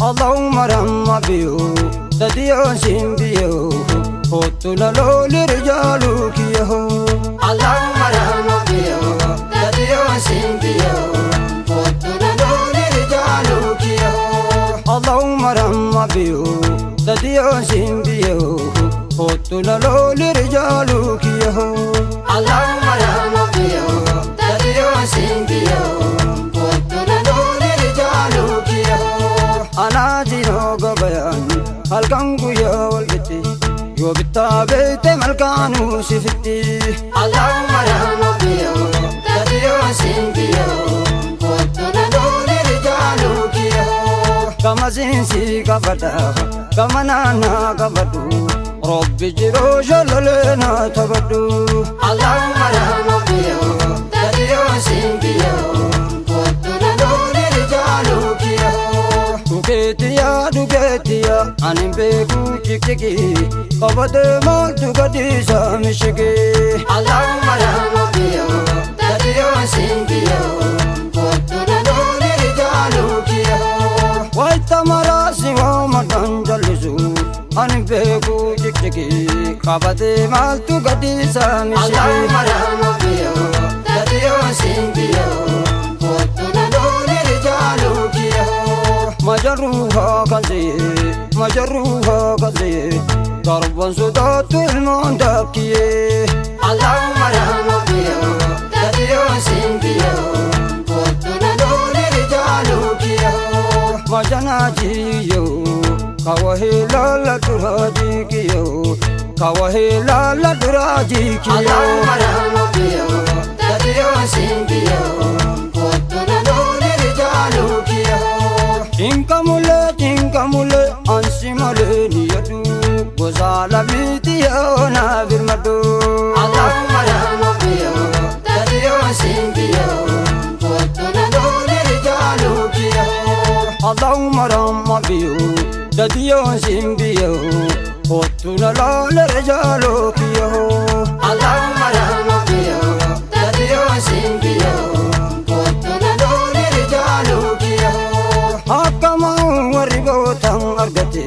اللهم رحم بيو تديو سيمبيو قتل لول رجالك يهو اللهم رحم بيو تديو سيمبيو قتل لول رجالك يهو اللهم رحم بيو تديو سيمبيو قتل لول رجالك يهو اللهم رحم بيو تديو سيمبيو أنا جينو قبيان هالكانكو يا والبتي يو بتابيت ملكانو سفتي اللهم رحم بيو تديو سيمبيو قتنا دول رجالو كيو كما سينسي قبدا كما نانا قبدو ربي جيرو جلالنا تبدو اللهم رحم بيو تديو سيمبيو قتنا دول رجالو كيو Dugetia, anim beku chiki, kabade mal dugadi samishiki. Allahumma rahma biyo, tadiyo singiyo, kotuna dole rijalu kiyo. Waita marasi wa madanjalisu, anim beku chiki, kabade mal dugadi samishiki. Allahumma rahma biyo, tadiyo singiyo, kotuna dole rijalu kiyo. مجروها كذي كربان سودات المندكي اللهم رحم بيو تديو سيمبيو قتنا دول رجالك يهو مجناجيو كواهي لالا دراجيكيو كواهي لالا دراجيكيو اللهم رحم بيو تديو سيمبيو قتنا دول رجالك يهو Tinka mule ansi male niyadu Gozala mitiyo na birmadu Allahumma rahma biyo tadiyo singiyo Kotuna dole rijalu kiyo Allahumma rahma biyo tadiyo singiyo Kotuna dole rijalu kiyo Allahumma rahma biyo tadiyo singiyo Kotuna dole rijalu kiyo Hakama waribotan argate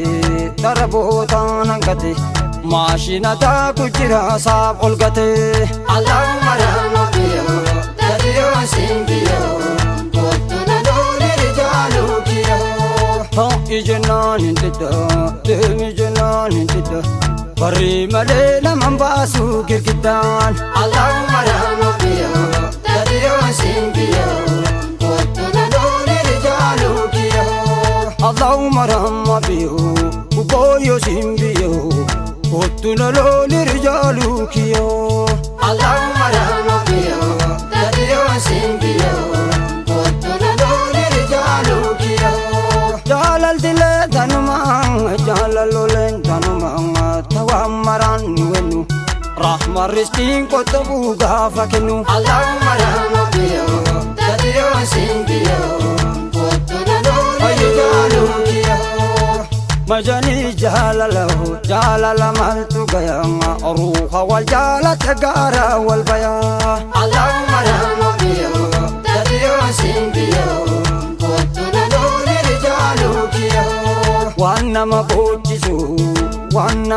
tarabotan angate mashina ta kujira sab olgate Allahumma rahma biyo tadiyo singiyo kotuna dole rijalu kiyo ha ijenan intida demi jenan intida bari male naman basu girgidan Allahumma rahma biyo tadiyo singiyo اللهم رحم بيو وبويو سيمبيو قتنا لول رجالك يو اللهم رحم بيو تديو سيمبيو قتنا لول رجالك يو جالل دل دنمان جالل لولن دنمان توامران ونو رحم الرزقين كتبو غافكنو اللهم رحم بيو تديو سيمبيو مجاني جهاله جالل مالتو غيا روح والجالة تغارا والبيا اللهم رحم بيو تديو سيمبيو قتنا دول رجالو كيو وانا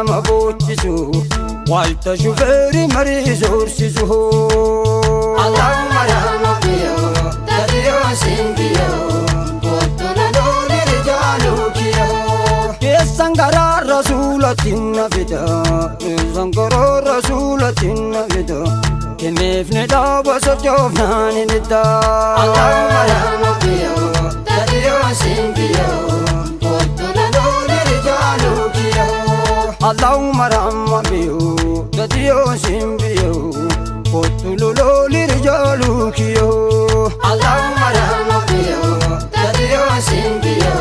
مبوتشسو والتا شوفيري مريزور سيزو اللهم رحم بيو تديو سيمبيو Sangara rasulatin vida Sangara rasulatin vida Kenefne da basar jovnan nida Allahumma rahma biyo tadiyo singiyo Kotuna dole rijalu kiyo Allahumma rahma biyo tadiyo singiyo Kotuna dole rijalu kiyo Allahumma rahma biyo tadiyo singiyo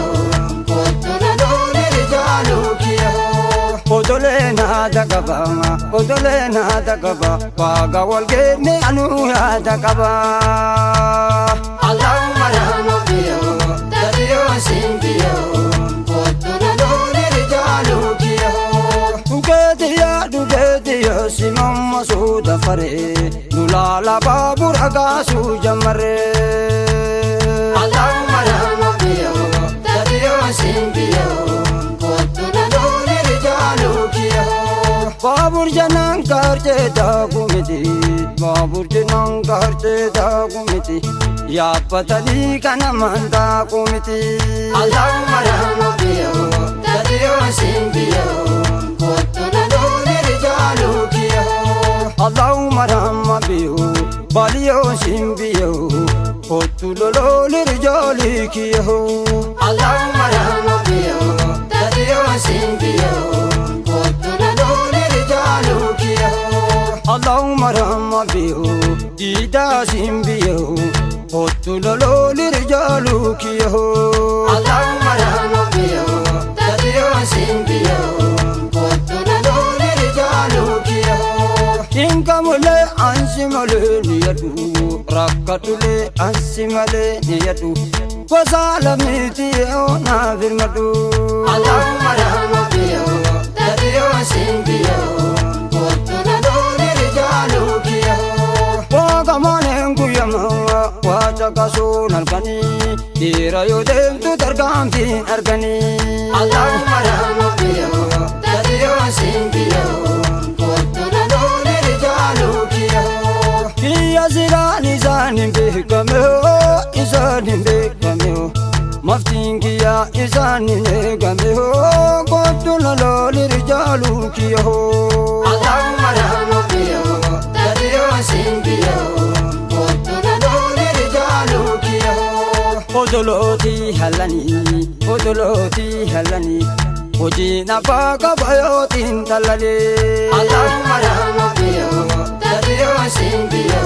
Odolena dagaba Paga walgene anu ya dagaba Allahumma rahma biyo tadiyo singiyo Kotuna dole rijalu kiyo Dugetiya simam masuda fare Nulala babur agasu jamare Allahumma rahma biyo tadiyo singiyo daagumiti baaburti nanga harce daagumiti yaabbatanii kana mandaakumiti. Allahumma rahmatiyo tatiyo simbiyo kottu lololi rijaalukiyo. Allahumma rahmatiyo baliyo simbiyo kottu lololi rijaalukiyo. Allahumma rahmatiyo tatiyo simbiyo kottu lololi rijaalukiyo. Allahumma rahmatiyo dida simbiyo kottu lololi rijaalukiyo. Allahumma rahmatiyo tatiyo simbiyo kottu lololi rijaalukiyo. Kinkamule ansimale niyadu rakkatule ansimale niyadu wasala mitiyo na virmadu. Allahumma rahmatiyo tatiyo simbiyo kottu lololi rijaalukiyo. Wagamane nguyama wacha kasun argani dira yodemtu dargamti argani. Allahumma rahmatiyo tatiyo simbiyo kottu lololi rijaalukiyo. Kiya zirani zanin bekameo izanin bekameo maftingiya izanin bekameo kottu lololi rijaalukiyo. Allahumma rahmatiyo tatiyo simbiyo kottu lololi rijaalukiyo. Odoloti halani hojina baka bayotin talale. Allahumma rahmatiyo tatiyo simbiyo